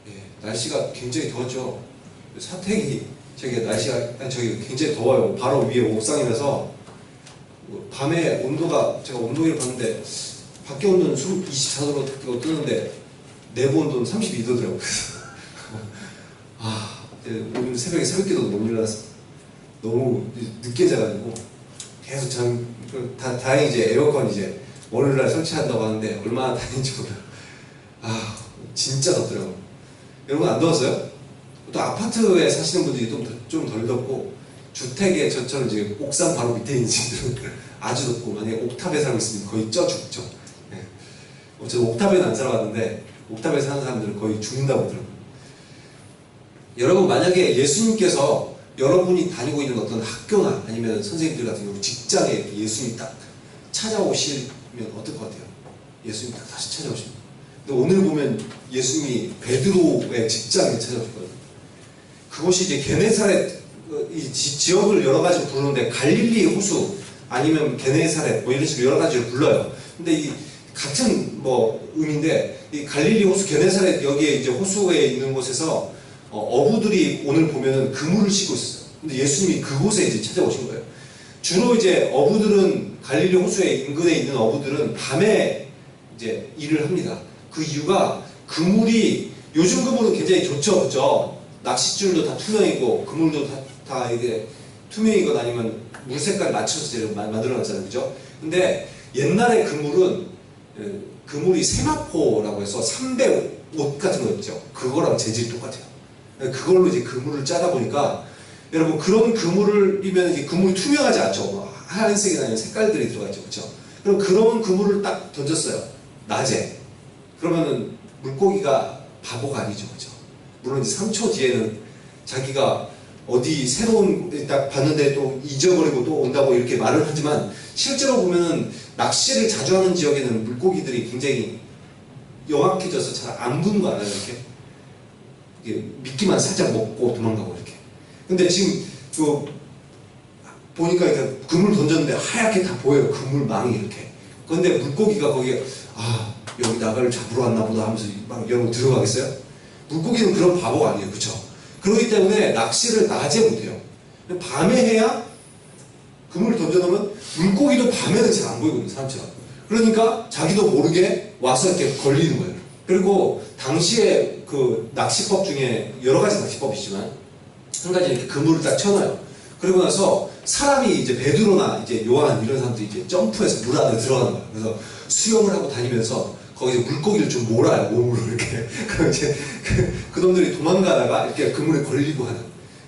예, 날씨가 굉장히 더웠죠. 사택이 저기 굉장히 더워요. 바로 위에 옥상이라서 밤에 온도가 제가 온도계를 봤는데 밖에 온도는 24도로 뜨는데 내부 온도는 32도더라고요. 오늘 새벽기도도 못 일어났어. 너무 늦게 자가지고 계속 다행히 이제 에어컨 이제 월요일날 설치한다고 하는데 얼마나 다행인지 몰라요. 진짜 덥더라고요. 여러분 안 더웠어요? 또 아파트에 사시는 분들이 좀 덜 덥고, 주택에 저처럼 이제 옥상 바로 밑에 있는 집들은 아주 덥고, 만약에 옥탑에 살고 있으면 거의 쪄 죽죠. 저는 옥탑에는 안 살아봤는데 옥탑에 사는 사람들은 거의 죽는다고 하더라고요. 여러분, 만약에 예수님께서 여러분이 다니고 있는 어떤 학교나 아니면 선생님들 같은 경우 직장에 예수님이 딱 찾아오시면 어떨 것 같아요? 예수님이 딱 다시 찾아오십니다. 근데 오늘 보면 예수님이 베드로의 직장에 찾아오셨거든요. 그곳이 이제 게네사렛, 이 지역을 여러 가지로 부르는데 갈릴리 호수 아니면 게네사렛 뭐 이런 식으로 여러 가지로 불러요. 근데 이 같은 의미인데, 이 갈릴리 호수 게네사렛 여기에 이제 호수에 있는 곳에서 어부들이 오늘 보면은 그물을 싣고 있었어요. 근데 예수님이 그곳에 이제 찾아오신 거예요. 주로 이제 어부들은 갈릴리 호수의 인근에 있는 어부들은 밤에 이제 일을 합니다. 그 이유가 그물이, 요즘 그물은 굉장히 좋죠, 그죠? 낚싯줄도 다 투명이고 그물도 다 이게 투명이거나 아니면 물 색깔 맞춰서 만들어놨잖아요, 그죠? 근데 옛날에 그물이 세마포라고 해서 300 옷 같은 거 있죠. 그거랑 재질이 똑같아요. 그걸로 이제 그물을 짜다 보니까, 여러분 그런 그물이면 이게 그물이 투명하지 않죠. 하얀색이나 아니면 색깔들이 들어가 있죠, 그렇죠? 그럼 그런 그물을 딱 던졌어요, 낮에. 그러면은 물고기가 바보가 아니죠, 그렇죠? 물론 이제 3초 뒤에는 자기가 어디 새로운 딱 봤는데 또 잊어버리고 또 온다고 이렇게 말을 하지만, 실제로 보면은 낚시를 자주 하는 지역에는 물고기들이 굉장히 영악해져서 잘 안 부는 거 알아요, 이렇게? 미끼만 살짝 먹고 도망가고 이렇게. 근데 지금 보니까 이렇게 그물 던졌는데 하얗게 다 보여요, 그물망이 이렇게. 그런데 물고기가 거기에 여기 나를 잡으러 왔나 보다 하면서 막 여러분 들어가겠어요? 물고기는 그런 바보가 아니에요, 그쵸? 그렇기 때문에 낚시를 낮에 못해요. 밤에 해야, 그물을 던져놓으면 물고기도 밤에는 잘 안 보이거든요, 사람처럼. 그러니까 자기도 모르게 와서 이렇게 걸리는 거예요. 그리고 당시에 그 낚시법 중에 여러 가지 낚시법이 있지만, 한 가지 이렇게 그물을 딱 쳐놔요. 그리고 나서 사람이 이제 베드로나 이제 요한 이런 사람들이 이제 점프해서 물 안에 들어가는 거예요. 그래서 수영을 하고 다니면서 거기서 물고기를 좀 몰아요, 몸으로 이렇게. 그럼 이제 그 놈들이 도망가다가 이렇게 그물에 걸리고 하는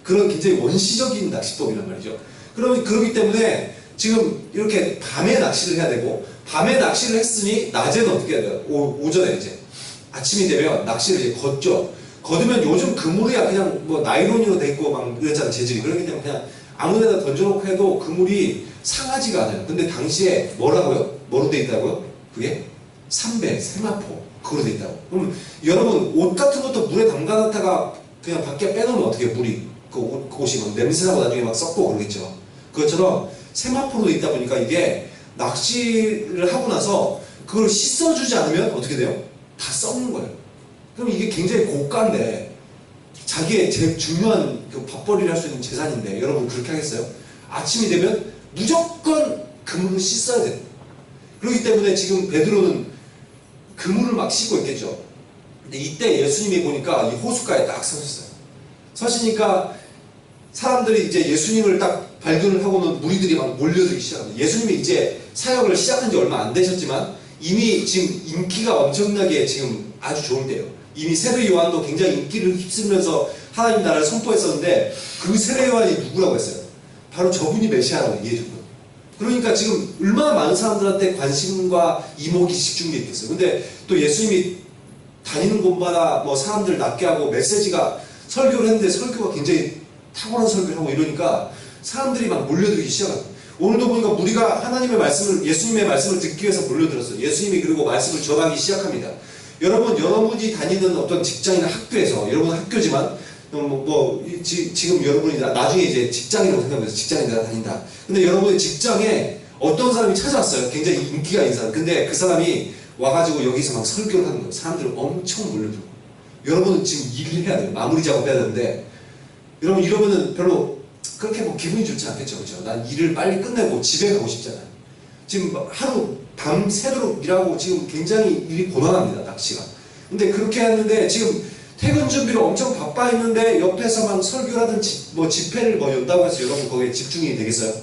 그런 굉장히 원시적인 낚시법이란 말이죠. 그렇기 때문에 지금 이렇게 밤에 낚시를 해야 되고, 밤에 낚시를 했으니 낮에는 어떻게 해야 돼요? 오전에 이제 아침이 되면 낚시를 이제 걷죠. 걷으면 요즘 그물이야 그냥 나이론으로 돼 있고 막 이랬잖아, 재질이. 그러기 때문에 그냥 아무데나 던져놓고 해도 그물이 상하지가 않아요. 근데 당시에 뭐로 돼 있다고요? 그게 세마포, 그거로 돼 있다고. 그럼 여러분 옷 같은 것도 물에 담가놨다가 그냥 밖에 빼놓으면 어떻게 물이 그곳이 막 냄새나고 나중에 막 썩고 그러겠죠. 그것처럼 세마포로 돼 있다 보니까 이게 낚시를 하고 나서 그걸 씻어주지 않으면 어떻게 돼요? 다 썩는 거예요. 그럼 이게 굉장히 고가인데, 자기의 제일 중요한 밥벌이를 할 수 있는 재산인데, 여러분 그렇게 하겠어요? 아침이 되면 무조건 그물을 씻어야 돼요. 그렇기 때문에 지금 베드로는 그물을 막 씻고 있겠죠. 근데 이때 예수님이 보니까 이 호숫가에 딱 서셨어요. 서시니까 사람들이 이제 예수님을 딱 발견을 하고는 무리들이 막 몰려들기 시작합니다. 예수님이 이제 사역을 시작한 지 얼마 안 되셨지만 이미 지금 인기가 엄청나게 지금 아주 좋은 때예요. 이미 세례 요한도 굉장히 인기를 휩쓰면서 하나님 나라를 선포했었는데, 그 세례 요한이 누구라고 했어요? 바로 저분이 메시아라고 얘기해줬거든요. 그러니까 지금 얼마나 많은 사람들한테 관심과 이목이 집중되어 있겠어요. 근데 또 예수님이 다니는 곳마다 사람들 낫게 하고 메시지가, 설교를 했는데 설교가 굉장히 탁월한 설교를 하고 이러니까 사람들이 막 몰려들기 시작합니다. 오늘도 보니까 우리가 하나님의 말씀을, 예수님의 말씀을 듣기 위해서 몰려들었어요. 예수님이 그리고 말씀을 전하기 시작합니다. 여러분이 다니는 어떤 직장이나 학교에서, 여러분은 학교지만 지금 여러분이 나중에 이제 직장이라고 생각하면서 직장인들 다닌다. 근데 여러분의 직장에 어떤 사람이 찾아왔어요. 굉장히 인기가 있는 사람. 근데 그 사람이 와가지고 여기서 막 설교를 하는 거예요. 사람들은 엄청 몰려들고. 여러분은 지금 일을 해야 돼요. 마무리 작업해야 되는데 여러분 이러면은 별로 그렇게 뭐 기분이 좋지 않겠죠, 그렇죠? 난 일을 빨리 끝내고 집에 가고 싶잖아요. 지금 하루 밤새도록 일하고 지금 굉장히 일이 고단합니다, 낚시가. 근데 그렇게 하는데 지금 퇴근 준비로 엄청 바빠 있는데 옆에서 막 설교라든지 뭐 집회를 뭐 연다고 해서 여러분 거기에 집중이 되겠어요?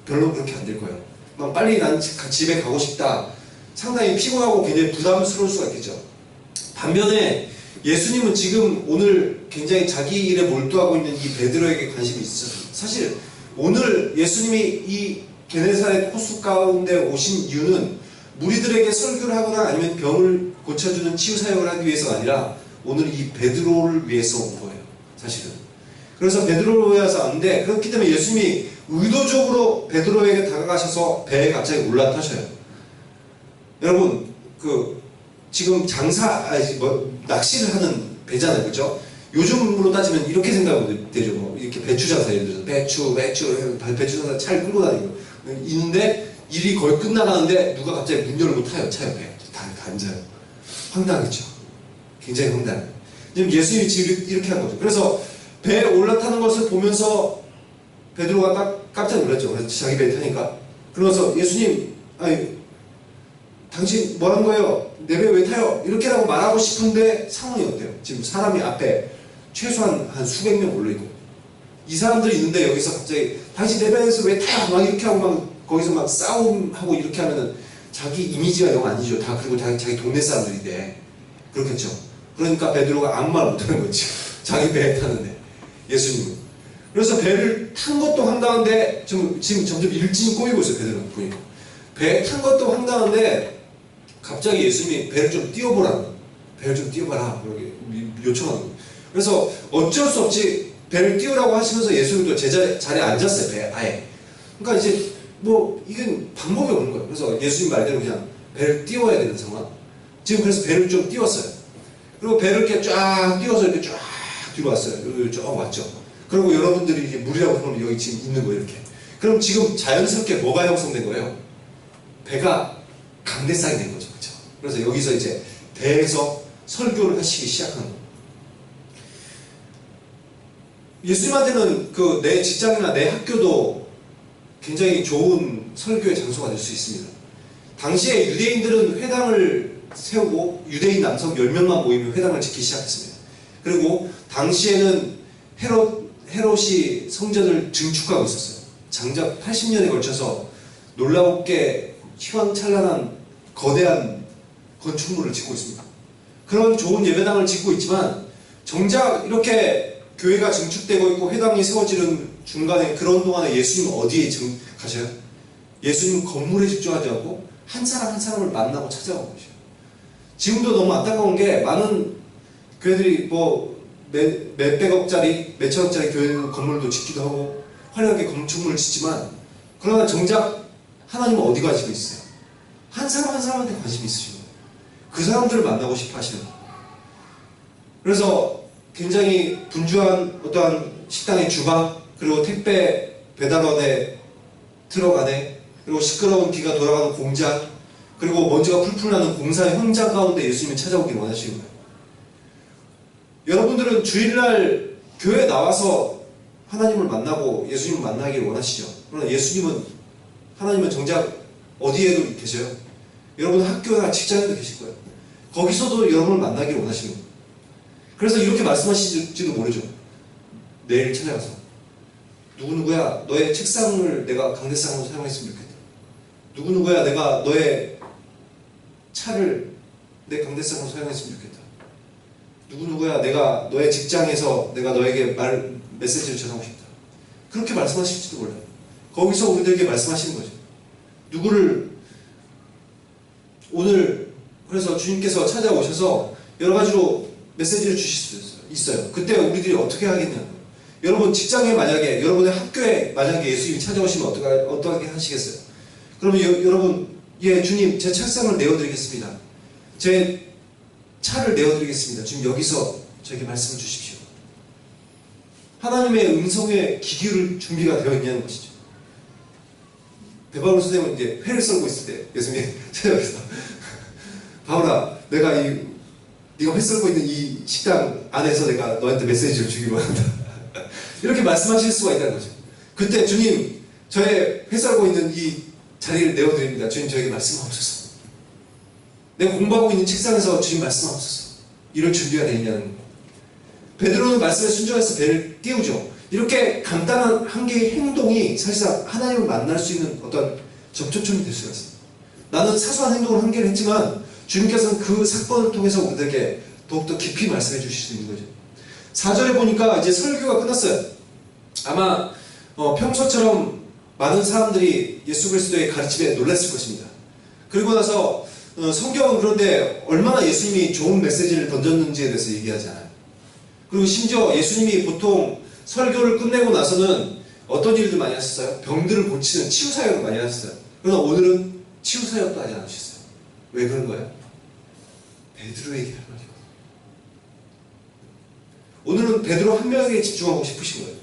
별로 그렇게 안 될 거예요. 막 빨리 난 집에 가고 싶다. 상당히 피곤하고 굉장히 부담스러울 수가 있겠죠. 반면에 예수님은 지금 오늘 굉장히 자기 일에 몰두하고 있는 이 베드로에게 관심이 있으셨습니다. 사실 오늘 예수님이 이 게네사렛 호수 가운데 오신 이유는 무리들에게 설교를 하거나 아니면 병을 고쳐주는 치유 사역을 하기 위해서가 아니라 오늘 이 베드로를 위해서 온 거예요, 사실은. 그래서 베드로를 위해서 왔는데, 그렇기 때문에 예수님이 의도적으로 베드로에게 다가가셔서 배에 갑자기 올라타셔요. 여러분, 지금 낚시를 하는 배잖아요, 그죠? 요즘으로 따지면 이렇게 생각하면 되죠. 뭐 이렇게 배추 장사, 예를 들어서 배추 장사 차를 끌고 다니고 있는데 일이 거의 끝나가는데 누가 갑자기 문 열고 타요, 차 옆에. 다 앉아요. 황당하겠죠. 굉장히 황당해요. 지금 예수님이 지금 이렇게 한 거죠. 그래서 배에 올라타는 것을 보면서 베드로가 깜짝 놀랐죠. 그래서 자기 배에 타니까. 그러면서 예수님, 아니, 당신 뭐 하는 거예요? 내 배에 왜 타요? 이렇게라고 말하고 싶은데 상황이 어때요? 지금 사람이 앞에 최소한 한 수백 명 몰려있고 이 사람들이 있는데 여기서 갑자기 당신 내 배에서 왜 타요? 막 이렇게 하고 막 거기서 막 싸움하고 이렇게 하면은 자기 이미지가 영 아니죠. 다 그리고 자기 동네 사람들인데 그렇겠죠. 그러니까 베드로가 아무 말 못하는 거지. 자기 배에 타는데 예수님은. 그래서 배를 탄 것도 황당한데 지금 점점 일진이 꼬이고 있어요. 베드로가 보니까 배 탄 것도 황당한데 갑자기 예수님이 배를 좀 띄워보라는 거예요. 배를 좀 띄워봐라 이렇게 요청하는 거예요. 그래서 어쩔 수 없이 배를 띄우라고 하시면서 예수님도 자리에 앉았어요. 배에 아예. 그러니까 이제 뭐 이건 방법이 없는 거예요. 그래서 예수님 말대로 그냥 배를 띄워야 되는 상황. 지금 그래서 배를 좀 띄웠어요. 그리고 배를 이렇게 쫙 띄워서 이렇게 쫙 뒤로 왔어요. 여기 쭉 왔죠. 그리고 여러분들이 이게 물이라고 하면 여기 지금 있는 거예요, 이렇게. 그럼 지금 자연스럽게 뭐가 형성된 거예요? 배가 강대상이 된 거죠, 그렇죠? 그래서 여기서 이제 배에서 설교를 하시기 시작한 거예요. 예수님한테는 내 직장이나 내 학교도 굉장히 좋은 설교의 장소가 될 수 있습니다. 당시에 유대인들은 회당을 세우고 유대인 남성 10명만 모이면 회당을 짓기 시작했습니다. 그리고 당시에는 헤롯이 성전을 증축하고 있었어요. 장작 80년에 걸쳐서 놀랍게 휘황찬란한 거대한 건축물을 짓고 있습니다. 그런 좋은 예배당을 짓고 있지만 정작 이렇게 교회가 증축되고 있고 회당이 세워지는 중간에 그런 동안에 예수님은 어디에 가셔요? 예수님은 건물에 집중하지 않고 한 사람 한 사람을 만나고 찾아가고 계셔요. 지금도 너무 안타까운 게 많은 교회들이 뭐 몇백억짜리, 몇천억짜리 교회 건물도 짓기도 하고 화려하게 건축물을 짓지만 그러나 정작 하나님은 어디 가지고 있어요? 한 사람 한 사람한테 관심이 있으시고 그 사람들을 만나고 싶어 하시는 거예요. 그래서 굉장히 분주한 어떠한 식당의 주방, 그리고 택배 배달원의 트럭 안에, 그리고 시끄러운 기가 돌아가는 공장, 그리고 먼지가 풀풀 나는 공사의 현장 가운데 예수님이 찾아오길 원하시는 거예요. 여러분들은 주일날 교회에 나와서 하나님을 만나고 예수님을 만나기를 원하시죠. 그러나 하나님은 정작 어디에도 계셔요? 여러분 학교나 직장에도 계실 거예요. 거기서도 여러분을 만나기를 원하시는 거예요. 그래서 이렇게 말씀하실지도 모르죠. 내일 찾아가서 누구누구야 너의 책상을 내가 강대상으로 사용했으면 좋겠다. 누구누구야 내가 너의 차를 내 강대상으로 사용했으면 좋겠다. 누구누구야 내가 너의 직장에서 내가 너에게 메시지를 전하고 싶다. 그렇게 말씀하실지도 몰라요. 거기서 우리들에게 말씀하시는 거죠. 누구를 오늘 그래서 주님께서 찾아오셔서 여러 가지로 메시지를 주실 수 있어요. 그때 우리들이 어떻게 하겠냐고요. 여러분 직장에 만약에 여러분의 학교에 만약에 예수님이 찾아오시면 어떻게 하시겠어요? 그러면 여러분 주님 제 책상을 내어드리겠습니다. 제 차를 내어드리겠습니다. 지금 여기서 저에게 말씀을 주십시오. 하나님의 음성에 귀 기울일 준비가 되어 있냐는 것이죠. 베바울 선생님은 이제 회를 썰고 있을 때 예수님이 찾아오셔서 바울아 내가 네가 네가 회 썰고 있는 이 식당 안에서 내가 너한테 메시지를 주기로 한다. 이렇게 말씀하실 수가 있다는 거죠. 그때 주님, 저의 회 썰고 있는 이 자리를 내어드립니다. 주님, 저에게 말씀하옵소서. 내가 공부하고 있는 책상에서 주님 말씀하옵소서. 이럴 준비가 되느냐는 거예요. 베드로는 말씀에 순종해서 배를 띄우죠. 이렇게 간단한 한 개의 행동이 사실상 하나님을 만날 수 있는 어떤 접촉점이 될 수가 있습니다. 나는 사소한 행동을 한 개를 했지만 주님께서는 그 사건을 통해서 우리들에게 더욱더 깊이 말씀해 주실 수 있는 거죠. 4절에 보니까 이제 설교가 끝났어요. 아마 평소처럼 많은 사람들이 예수 그리스도의 가르침에 놀랐을 것입니다. 그리고 나서 성경은 그런데 얼마나 예수님이 좋은 메시지를 던졌는지에 대해서 얘기하지 않아요. 그리고 심지어 예수님이 보통 설교를 끝내고 나서는 어떤 일들 많이 하셨어요? 병들을 고치는 치유사역을 많이 하셨어요. 그러나 오늘은 치유사역도 하지 않으셨어요. 왜 그런 거예요? 베드로에게 할 말이거든요. 오늘은 베드로 한 명에게 집중하고 싶으신 거예요.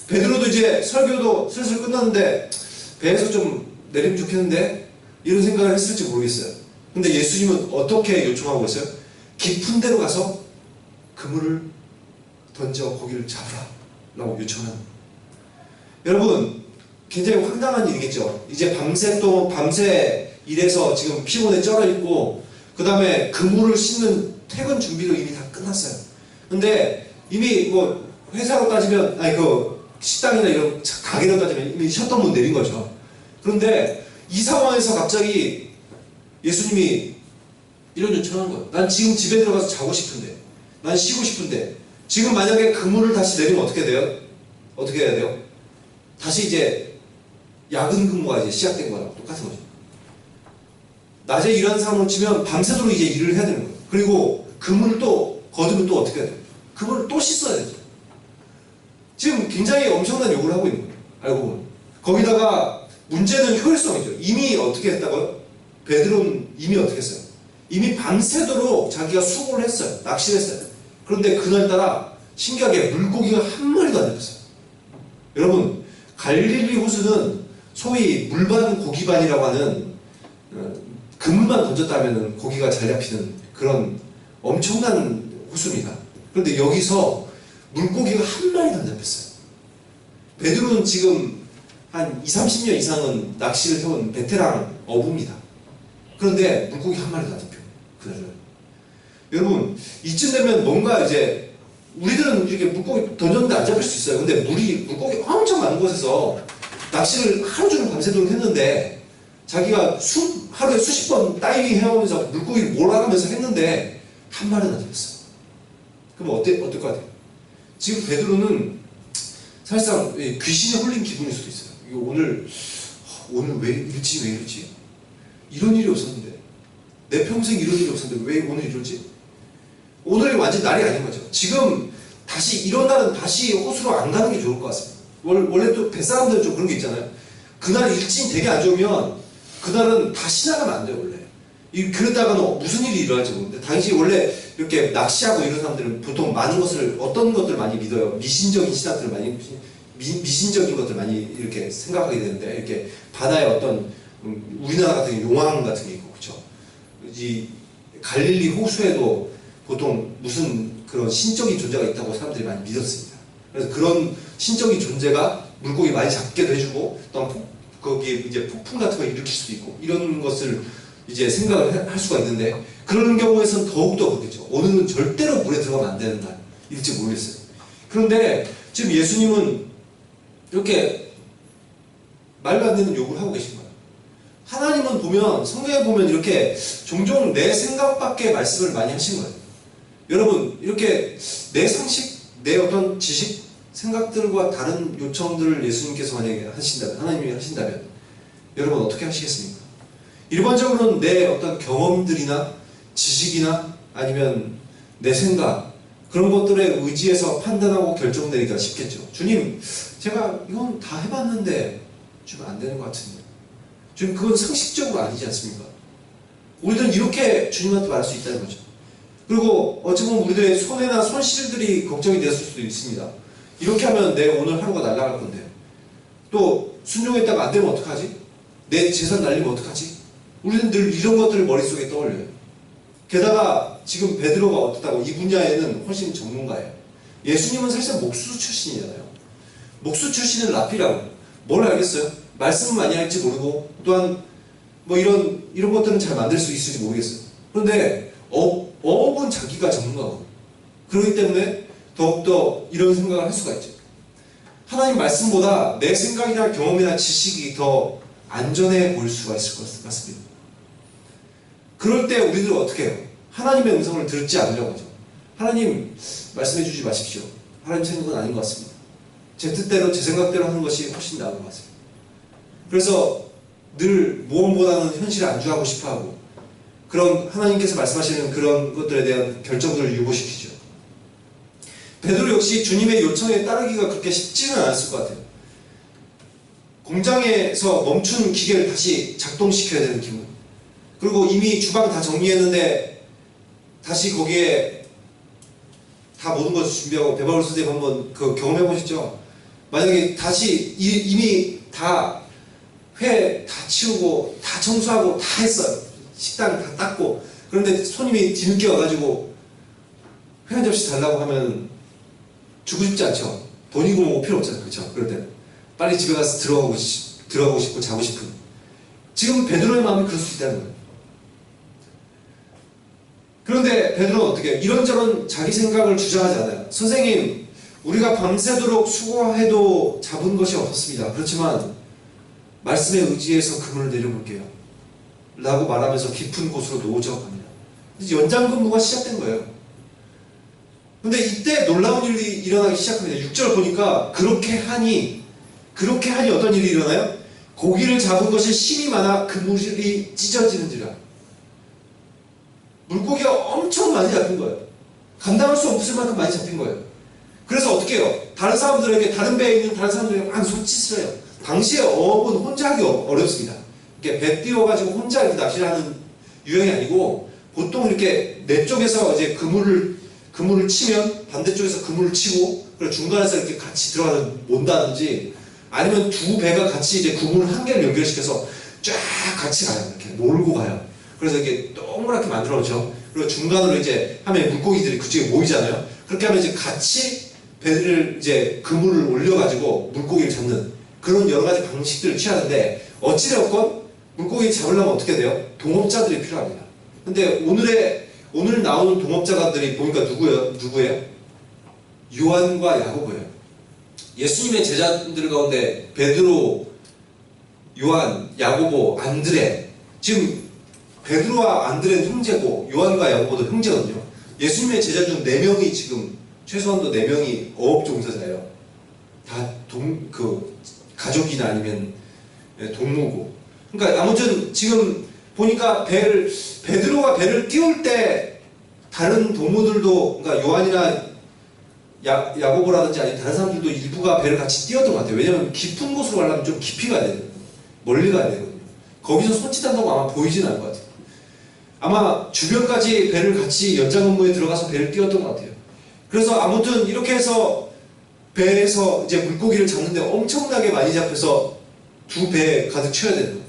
베드로도 이제 설교도 슬슬 끝났는데 배에서 좀 내리면 좋겠는데 이런 생각을 했을지 모르겠어요. 근데 예수님은 어떻게 요청하고 있어요? 깊은 데로 가서 그물을 던져 고기를 잡으라 라고 요청하는 거예요. 여러분, 굉장히 황당한 일이겠죠. 이제 밤새 일해서 지금 피곤에 쩔어있고 그 다음에 그물을 싣는 퇴근 준비도 이미 다 끝났어요. 근데 이미 뭐 회사로 따지면 식당이나 이런 가게로 따지면 이미 셧다운 내린 거죠. 그런데 이 상황에서 갑자기 예수님이 이런 요청하는 거예요. 난 지금 집에 들어가서 자고 싶은데, 난 쉬고 싶은데, 지금 만약에 그물을 다시 내리면 어떻게 돼요? 어떻게 해야 돼요? 다시 이제 야근 근무가 이제 시작된 거랑 똑같은 거죠. 낮에 일하는 사람으로 치면 밤새도록 이제 일을 해야 되는 거예요. 그리고 그물을 또 거두면 또 어떻게 해야 돼요? 그물을 또 씻어야 되죠. 지금 굉장히 엄청난 요구를 하고 있는 거예요. 알고 보면. 거기다가 문제는 효율성이죠. 이미 어떻게 했다고요? 베드로는 이미 어떻게 했어요? 이미 밤새도록 자기가 수고를 했어요. 낚시를 했어요. 그런데 그날따라 신기하게 물고기가 한 마리도 안 잡혔어요. 여러분, 갈릴리 호수는 소위 물반 고기반이라고 하는 그물만 던졌다면 고기가 잘 잡히는 그런 엄청난 호수입니다. 그런데 여기서 물고기가 한 마리도 안 잡혔어요. 베드로는 지금 한 20-30년 이상은 낚시를 해온 베테랑 어부입니다. 그런데 물고기 한 마리도 안 잡혀요. 그날은. 여러분, 이쯤 되면 뭔가 이제 우리들은 이렇게 물고기 던졌는데 안 잡힐 수 있어요. 근데 물고기 엄청 많은 곳에서 낚시를 하루 종일 밤새도록 했는데 자기가 하루에 수십 번 다이빙 해오면서 물고기를 몰아가면서 했는데 한 마리는 안 잡혔어요. 그럼 어떨 것 같아요? 지금 베드로는 사실상 귀신에 홀린 기분일 수도 있어요. 이거 오늘 왜 이러지? 이런 일이 없었는데, 내 평생 이런 일이 없었는데 왜 오늘 이러지? 오늘이 완전 날이 아닌 거죠. 지금 다시 이런 날은 다시 호수로 안 가는 게 좋을 것 같습니다. 원래 또 뱃사람들은 좀 그런 게 있잖아요. 그날 일진이 되게 안 좋으면 그날은 다시 나가면 안 돼요, 원래. 그러다가는 무슨 일이 일어날지 모르는데, 당시 원래 이렇게 낚시하고 이런 사람들은 보통 많은 것을, 어떤 것들을 많이 믿어요. 미신적인 신학들을 많이, 미신적인 것들을 많이 이렇게 생각하게 되는데, 이렇게 바다에 어떤, 우리나라 같은 용왕 같은 게 있고, 그쵸? 이 갈릴리 호수에도 보통 무슨 그런 신적인 존재가 있다고 사람들이 많이 믿었습니다. 그래서 그런 신적인 존재가 물고기 많이 잡게도 해주고, 또 거기에 이제 폭풍 같은 걸 일으킬 수도 있고, 이런 것을 이제 생각을 할 수가 있는데, 그런 경우에서는 더욱더 그렇겠죠. 오늘은 절대로 물에 들어가면 안 되는 날일지 모르겠어요. 그런데 지금 예수님은 이렇게 말도 안 되는 요구를 하고 계신 거예요. 하나님은 보면, 성경에 보면 이렇게 종종 내 생각 밖의 말씀을 많이 하신 거예요. 여러분, 이렇게 내 상식, 내 어떤 지식, 생각들과 다른 요청들을 예수님께서 만약에 하신다면, 하나님이 하신다면, 여러분 어떻게 하시겠습니까? 일반적으로는 내 어떤 경험들이나 지식이나 아니면 내 생각, 그런 것들에 의지해서 판단하고 결정 내리기가 쉽겠죠. 주님, 제가 이건 다 해봤는데 좀 안 되는 것 같은데. 주님, 그건 상식적으로 아니지 않습니까? 우리들은 이렇게 주님한테 말할 수 있다는 거죠. 그리고 어찌 보면 우리들의 손해나 손실들이 걱정이 됐을 수도 있습니다. 이렇게 하면 내 오늘 하루가 날아갈 건데, 또 순종했다가 안 되면 어떡하지? 내 재산 날리면 어떡하지? 우리는 늘 이런 것들을 머릿속에 떠올려요. 게다가 지금 베드로가 어떻다고 이 분야에는 훨씬 전문가예요. 예수님은 사실 목수 출신이잖아요. 목수 출신은 랍비라고. 뭘 알겠어요? 말씀은 많이 할지 모르고 또한 뭐 이런 것들은 잘 만들 수 있을지 모르겠어요. 그런데 어업은 자기가 전문가거든요. 그렇기 때문에 더욱더 이런 생각을 할 수가 있죠. 하나님 말씀보다 내 생각이나 경험이나 지식이 더 안전해 보일 수가 있을 것 같습니다. 그럴 때 우리들은 어떻게 해요? 하나님의 음성을 듣지 않으려고 하죠. 하나님 말씀해 주지 마십시오. 하나님 생각은 아닌 것 같습니다. 제 뜻대로 제 생각대로 하는 것이 훨씬 나은 것 같습니다. 그래서 늘 모험보다는 현실에 안주하고 싶어하고 그런 하나님께서 말씀하시는 그런 것들에 대한 결정들을 유보시키죠. 베드로 역시 주님의 요청에 따르기가 그렇게 쉽지는 않았을 것 같아요. 공장에서 멈춘 기계를 다시 작동시켜야 되는 기분. 그리고 이미 주방 다 정리했는데 다시 거기에 다 모든 것을 준비하고 배바울 선생님 한번 그 경험해 보셨죠? 만약에 다시 이미 다 회 다 치우고 다 청소하고 다 했어요. 식당 다 닦고 그런데 손님이 뒤늦게 와가지고 회 한 접시 달라고 하면 주고 싶지 않죠. 돈이고 뭐고 필요 없잖아요. 그렇죠? 그럴 때는 빨리 집에 가서 들어가고 싶고 자고 싶은. 지금 베드로의 마음이 그럴 수 있다는 거예요. 그런데 베드로는 어떻게 해요? 이런저런 자기 생각을 주장하지 않아요. 선생님, 우리가 밤새도록 수고해도 잡은 것이 없었습니다. 그렇지만 말씀에 의지해서 그물을 내려볼게요. 라고 말하면서 깊은 곳으로 노젓 갑니다. 연장 근무가 시작된 거예요. 근데 이때 놀라운 일이 일어나기 시작합니다. 6절 보니까 그렇게 하니 어떤 일이 일어나요? 고기를 잡은 것이 심이 많아 그물이 찢어지는지라. 물고기가 엄청 많이 잡힌 거예요. 감당할 수 없을 만큼 많이 잡힌 거예요. 그래서 어떻게 해요? 다른 사람들에게, 다른 배에 있는 다른 사람들에게 막 손짓을 해요. 당시에 어업은 혼자 하기 어렵습니다. 이렇게 배 띄워가지고 혼자 이렇게 낚시를 하는 유형이 아니고 보통 이렇게 내 쪽에서 이제 그물을 치면 반대쪽에서 그물을 치고 그리고 중간에서 이렇게 같이 들어가서 몬다든지 아니면 두 배가 같이 이제 그물을 한 개를 연결시켜서 쫙 같이 가요. 이렇게 몰고 가요. 그래서 이렇게 동그랗게 만들어놓죠. 그리고 중간으로 이제 하면 물고기들이 그쪽에 모이잖아요. 그렇게 하면 이제 같이 배를 이제 그물을 올려가지고 물고기를 잡는 그런 여러 가지 방식들을 취하는데 어찌되었건 물고기 잡으려면 어떻게 돼요? 동업자들이 필요합니다. 근데 오늘 나오는 동업자들이 보니까 누구예요? 요한과 야고보예요. 예수님의 제자들 가운데 베드로, 요한, 야고보, 안드레. 지금 베드로와 안드레는 형제고 요한과 야고보도 형제거든요. 예수님의 제자 중 4명이 지금 최소한도 4명이 어업종사자예요. 다 가족이나 아니면 동무고. 그러니까 아무튼 지금 보니까 베드로가 배를 띄울 때 다른 동무들도, 그러니까 요한이나 야고보라든지 아니면 다른 사람들도 일부가 배를 같이 띄웠던 것 같아요. 왜냐면 깊은 곳으로 가려면 좀 깊이 가야 되거든요. 멀리 가야 되거든요. 거기서 손짓한다고 아마 보이진 않을 것 같아요. 아마 주변까지 배를 같이 연장 근무에 들어가서 배를 띄웠던 것 같아요. 그래서 아무튼 이렇게 해서 배에서 이제 물고기를 잡는데 엄청나게 많이 잡혀서 두 배에 가득 채워야 되는 거예요.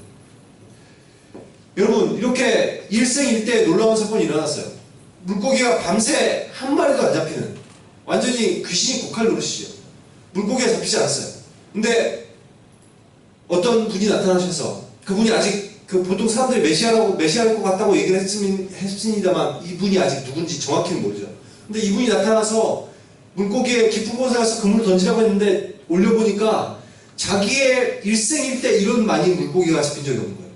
여러분, 이렇게 일생일대 놀라운 사건이 일어났어요. 물고기가 밤새 한 마리도 안 잡히는, 완전히 귀신이 고칼 노릇이죠. 물고기가 잡히지 않았어요. 근데 어떤 분이 나타나셔서, 그분이 아직 보통 사람들이 메시아일 것 같다고 얘기를 했습니다만 이분이 아직 누군지 정확히는 모르죠. 근데 이분이 나타나서 물고기의 깊은 곳에 가서 그물을 던지라고 했는데 올려보니까 자기의 일생일대 이런 많이 물고기가 잡힌 적이 없는 거예요.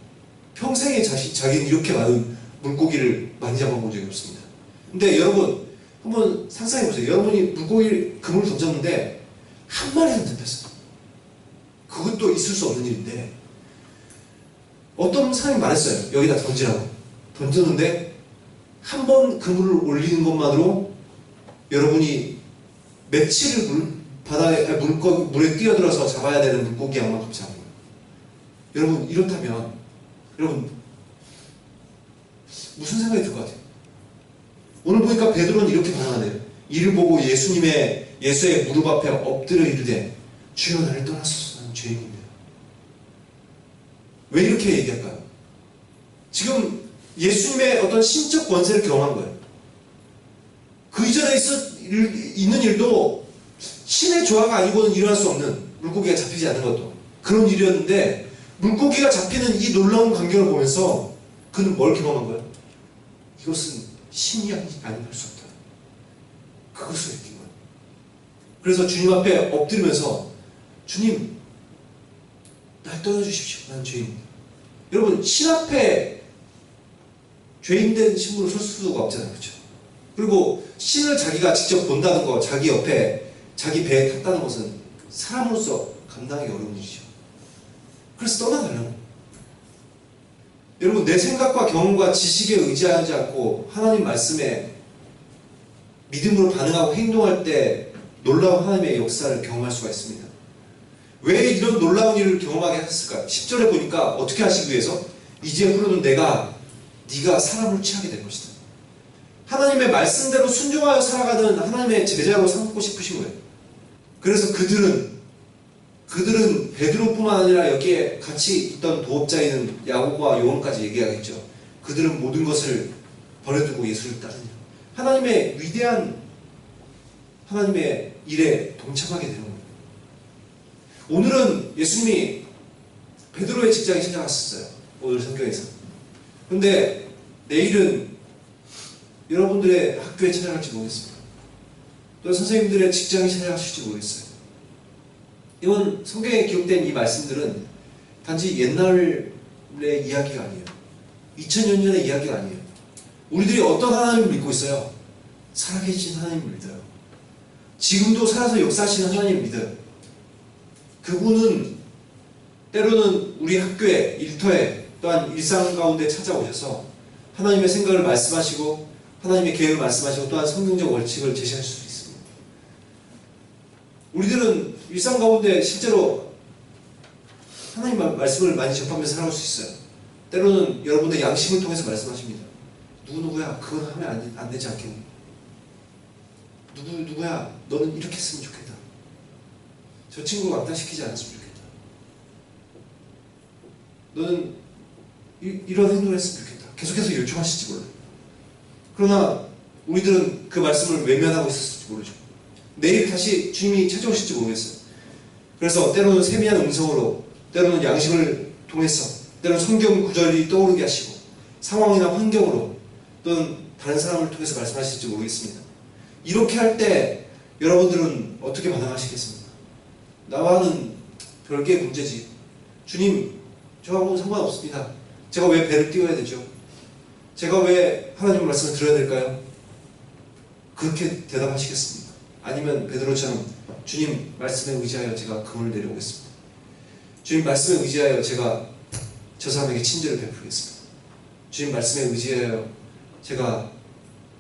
평생에 자기는 이렇게 많은 물고기를 많이 잡아본 적이 없습니다. 근데 여러분 한번 상상해보세요. 여러분이 물고기 그물을 던졌는데 한 마리도 안 잡혔어요. 그것도 있을 수 없는 일인데 어떤 사람이 말했어요. 여기다 던지라고. 던졌는데 한 번 그물을 올리는 것만으로 여러분이 며칠을 물에 뛰어들어서 잡아야 되는 물고기 양만큼 잡은 거예요. 여러분 이렇다면 여러분 무슨 생각이 들 것 같아요? 오늘 보니까 베드로는 이렇게 반응하네요. 이를 보고 예수의 무릎 앞에 엎드려 이르되 주여 나를 떠나소서 나는 죄인입니다. 왜 이렇게 얘기할까요? 지금 예수님의 어떤 신적 권세를 경험한 거예요. 그 이전에 있는 일도 신의 조화가 아니고는 일어날 수 없는, 물고기가 잡히지 않는 것도 그런 일이었는데, 물고기가 잡히는 이 놀라운 광경을 보면서 그는 뭘 경험한 거예요? 이것은 신이 아니면 할 수 없다. 그것을 느낀 거예요. 그래서 주님 앞에 엎드리면서, 주님, 날 떠나주십시오. 난 죄인입니다. 여러분, 신 앞에 죄인된 신분으로 설 수가 없잖아요. 그렇죠? 그리고 신을 자기가 직접 본다는 거, 자기 옆에, 자기 배에 탔다는 것은 사람으로서 감당하기 어려운 일이죠. 그래서 떠나달라고. 여러분, 내 생각과 경험과 지식에 의지하지 않고 하나님 말씀에 믿음으로 반응하고 행동할 때 놀라운 하나님의 역사를 경험할 수가 있습니다. 왜 이런 놀라운 일을 경험하게 하셨을까요? 10절에 보니까 어떻게 하시기 위해서? 이제부로는 네가 사람을 취하게 될 것이다. 하나님의 말씀대로 순종하여 살아가는 하나님의 제자로 삼고 싶으신 거예요. 그래서 그들은 베드로뿐만 아니라 여기에 같이 있던 도업자인 야고보와 요한까지 얘기하겠죠. 그들은 모든 것을 버려두고 예수를 따르냐. 하나님의 위대한 하나님의 일에 동참하게 되는 거예요. 오늘은 예수님이 베드로의 직장에 찾아갔었어요. 오늘 성경에서. 그런데 내일은 여러분들의 학교에 찾아갈지 모르겠습니다. 또 선생님들의 직장에 찾아가실지 모르겠어요. 이건 성경에 기록된 이 말씀들은 단지 옛날의 이야기가 아니에요. 2000년 전의 이야기가 아니에요. 우리들이 어떤 하나님을 믿고 있어요? 살아계신 하나님을 믿어요. 지금도 살아서 역사하시는 하나님을 믿어요. 그분은 때로는 우리 학교에, 일터에, 또한 일상 가운데 찾아오셔서 하나님의 생각을 말씀하시고 하나님의 계획을 말씀하시고 또한 성경적 원칙을 제시하실 수 있습니다. 우리들은 일상 가운데 실제로 하나님 말씀을 많이 접하면서 살아갈 수 있어요. 때로는 여러분의 양심을 통해서 말씀하십니다. 누구야? 그건 하면 안 되지 않겠니? 누구야? 너는 이렇게 했으면 좋겠다. 저 친구가 왕따시키지 않았으면 좋겠다. 너는 이런 행동을 했으면 좋겠다. 계속해서 요청하실지 몰라요. 그러나 우리들은 그 말씀을 외면하고 있었을지 모르죠. 내일 다시 주님이 찾아오실지 모르겠어요. 그래서 때로는 세미한 음성으로, 때로는 양심을 통해서, 때로는 성경 구절이 떠오르게 하시고 상황이나 환경으로 또는 다른 사람을 통해서 말씀하실지 모르겠습니다. 이렇게 할 때 여러분들은 어떻게 반응하시겠습니까? 나와는 별개의 문제지. 주님, 저하고는 상관없습니다. 제가 왜 배를 띄워야 되죠? 제가 왜 하나님의 말씀을 들어야 될까요? 그렇게 대답하시겠습니까? 아니면 베드로처럼 주님 말씀에 의지하여 제가 금을 내려오겠습니다. 주님 말씀에 의지하여 제가 저 사람에게 친절을 베풀겠습니다. 주님 말씀에 의지하여 제가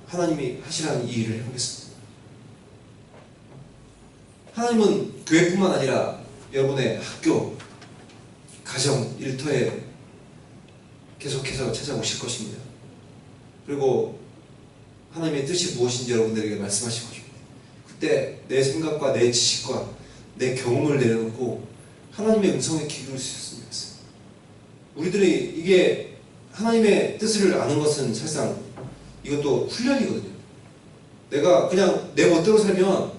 하나님이 하시라는 이 일을 해보겠습니다. 하나님은 교회뿐만 아니라 여러분의 학교, 가정, 일터에 계속해서 찾아오실 것입니다. 그리고 하나님의 뜻이 무엇인지 여러분들에게 말씀하실 것입니다. 그때 내 생각과 내 지식과 내 경험을 내려놓고 하나님의 음성에 귀 기울일 수 있었으면 좋겠어요. 우리들이 이게 하나님의 뜻을 아는 것은 사실상 이것도 훈련이거든요. 내가 그냥 내 멋대로 살면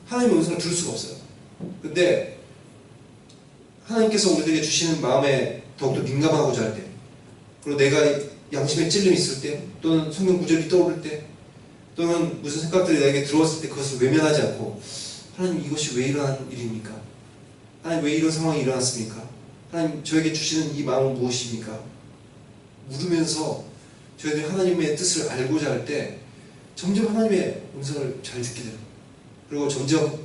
하나님의 음성을 들을 수가 없어요. 근데 하나님께서 우리들에게 주시는 마음에 더욱더 민감하고자 할 때, 그리고 내가 양심에 찔림이 있을 때, 또는 성경 구절이 떠오를 때, 또는 무슨 생각들이 나에게 들어왔을 때 그것을 외면하지 않고 하나님, 이것이 왜 일어난 일입니까? 하나님, 왜 이런 상황이 일어났습니까? 하나님, 저에게 주시는 이 마음은 무엇입니까? 물으면서 저희들이 하나님의 뜻을 알고자 할 때 점점 하나님의 음성을 잘 듣게 되고, 그리고 점점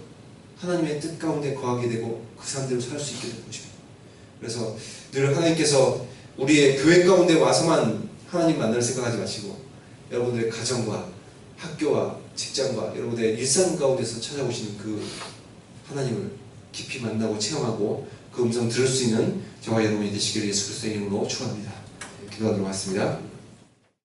하나님의 뜻 가운데 거하게 되고 그 사람대로 살 수 있게 되는 것입니다. 그래서 늘 하나님께서 우리의 교회 가운데 와서만 하나님 만날 생각하지 마시고 여러분들의 가정과 학교와 직장과 여러분들의 일상 가운데서 찾아오시는 그 하나님을 깊이 만나고 체험하고 그 음성 들을 수 있는 저와 여러분이 되시기를 예수 그리스도의 이름으로 축원합니다. 기도하도록 하겠습니다.